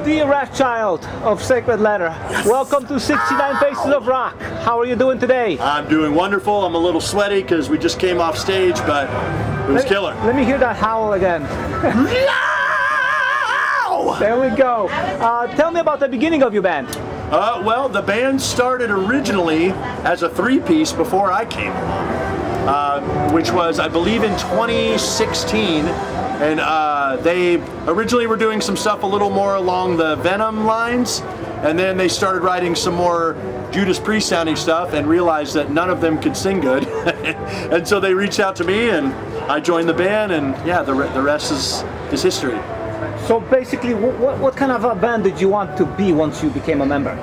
Dee Wrathchild of Sacred Letter. Yes. Welcome to 69 Faces of Rock. How are you doing today? I'm doing wonderful. I'm a little sweaty because we just came off stage, but it was killer. Let me hear that howl again. There we go. Tell me about the beginning of your band. Well, the band started originally as a three-piece before I came along, which was, I believe, in 2016. And they originally were doing some stuff a little more along the Venom lines, and then they started writing some more Judas Priest sounding stuff and realized that none of them could sing good. And so they reached out to me and I joined the band, and yeah, the rest is history. So basically, what kind of a band did you want to be once you became a member?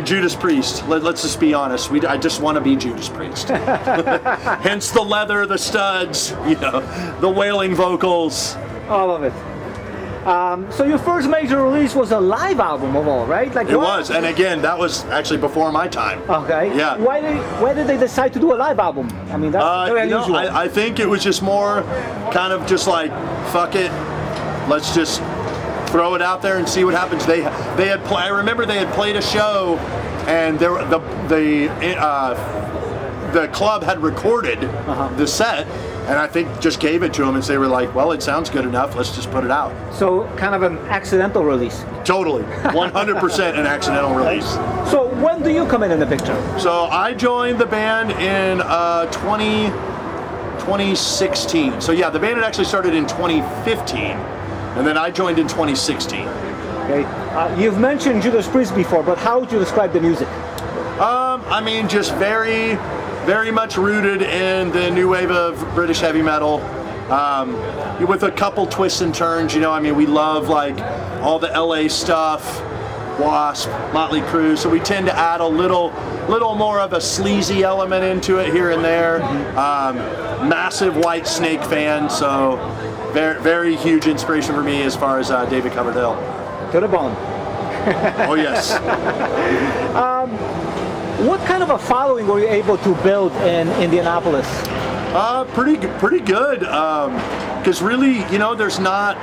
Judas Priest. Let's just be honest. I just want to be Judas Priest. Hence the leather, the studs, the wailing vocals. All of it. So your first major release was a live album of all, right? It was, and again, that was actually before my time. Okay. Yeah. Why did they decide to do a live album? I mean, that's very unusual. I think it was just more kind of just like, fuck it, let's just throw it out there and see what happens. I remember they had played a show, and the club had recorded the set, and I think just gave it to them, and they were like, well, it sounds good enough, let's just put it out. So kind of an accidental release. Totally, 100% an accidental release. So when do you come in the picture? So I joined the band in 2016. So yeah, the band had actually started in 2015. And then I joined in 2016. Okay. You've mentioned Judas Priest before, but how would you describe the music? I mean, just very, very much rooted in the new wave of British heavy metal, with a couple twists and turns. We love like all the LA stuff, Wasp, Motley Crue. So we tend to add a little more of a sleazy element into it here and there. Massive White Snake fan, so. Very, very huge inspiration for me as far as David Coverdale. To the bone. Oh yes. What kind of a following were you able to build in Indianapolis? Pretty good. Because really, there's not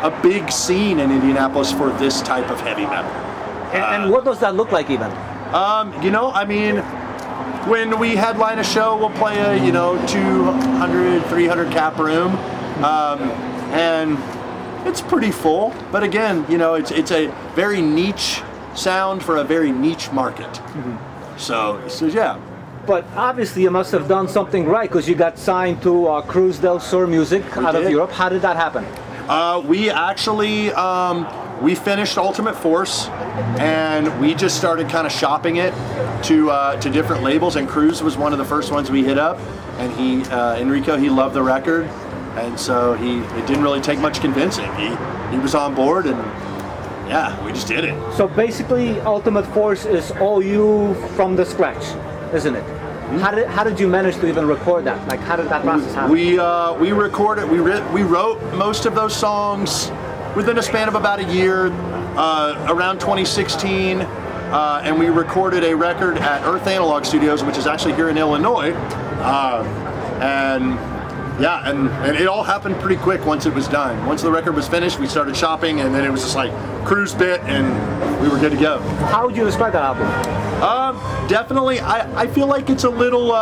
a big scene in Indianapolis for this type of heavy metal. And what does that look like even? When we headline a show, we'll play a 200, 300 cap room. And it's pretty full, but again, it's a very niche sound for a very niche market. Mm-hmm. So yeah. But obviously you must have done something right, because you got signed to Cruz del Sur Music out of Europe. How did that happen? We actually, we finished Ultimate Force, and we just started kind of shopping it to different labels, and Cruz was one of the first ones we hit up, and Enrico, he loved the record. And so it didn't really take much convincing. He was on board, and yeah, we just did it. So basically, Ultimate Force is all you from the scratch, isn't it? Mm-hmm. How did you manage to even record that? Like, how did that process happen? We recorded. We wrote most of those songs within a span of about a year, around 2016, and we recorded a record at Earth Analog Studios, which is actually here in Illinois, Yeah, and it all happened pretty quick once it was done. Once the record was finished, we started shopping, and then it was just like cruise bit, and we were good to go. How would you describe that album? Definitely, I feel like it's a little,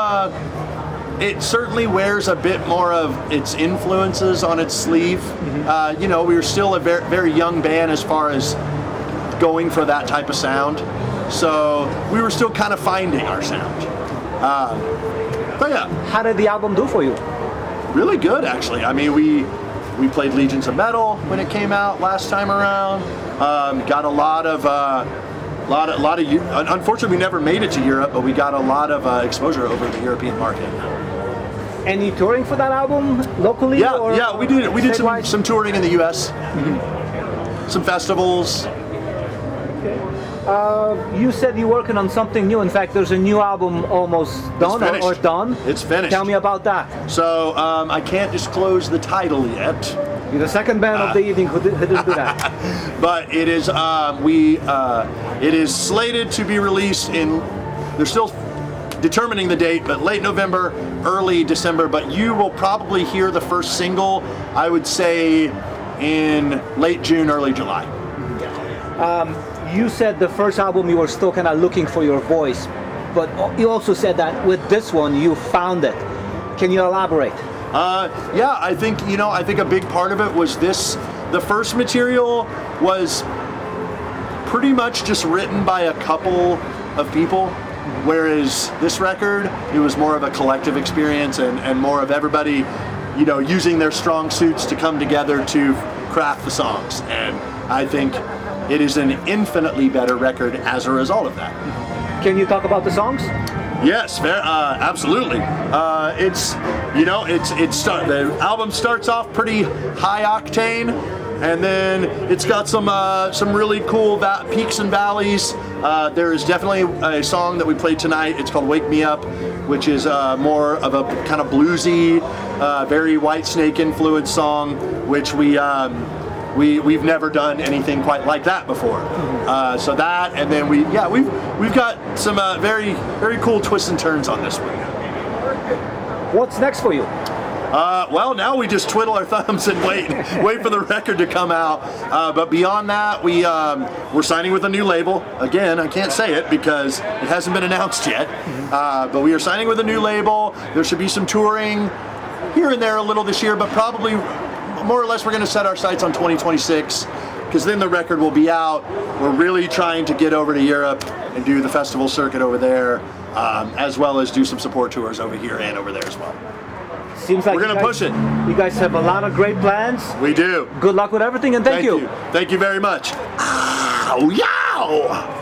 it certainly wears a bit more of its influences on its sleeve. Mm-hmm. We were still a very, very young band as far as going for that type of sound. So we were still kind of finding our sound. But yeah. How did the album do for you? Really good, actually. I mean, we played Legions of Metal when it came out last time around. Got a lot of. Unfortunately, we never made it to Europe, but we got a lot of exposure over the European market. Any touring for that album locally? Yeah, we did. We did some touring in the U.S. Mm-hmm. Some festivals. Okay. You said you're working on something new. In fact, there's a new album almost done or done. It's finished. Tell me about that. So I can't disclose the title yet. You're the second band of the evening who didn't do that. But it is it is slated to be released in. There's still determining the date, but late November, early December. But you will probably hear the first single, I would say, in late June, early July. You said the first album you were still kind of looking for your voice, but you also said that with this one you found it. Can you elaborate? Yeah, I think a big part of it was this. The first material was pretty much just written by a couple of people, whereas this record, it was more of a collective experience and more of everybody, using their strong suits to come together to craft the songs. And I think it is an infinitely better record as a result of that. Can you talk about the songs? Yes, absolutely. The album starts off pretty high octane, and then it's got some really cool peaks and valleys. There is definitely a song that we played tonight. It's called "Wake Me Up," which is more of a kind of bluesy, very Whitesnake influenced song, which we've never done anything quite like that before. So that, and then we've got some very, very cool twists and turns on this one. What's next for you? Well, now we just twiddle our thumbs and wait for the record to come out. But beyond that, we're signing with a new label. Again, I can't say it because it hasn't been announced yet. But we are signing with a new label. There should be some touring here and there a little this year, but probably more or less we're going to set our sights on 2026, because then the record will be out. We're really trying to get over to Europe and do the festival circuit over there, as well as do some support tours over here and over there as well. Seems like we're going to push it. You guys have a lot of great plans. We do. Good luck with everything, and thank you. Thank you very much. Ow, yow!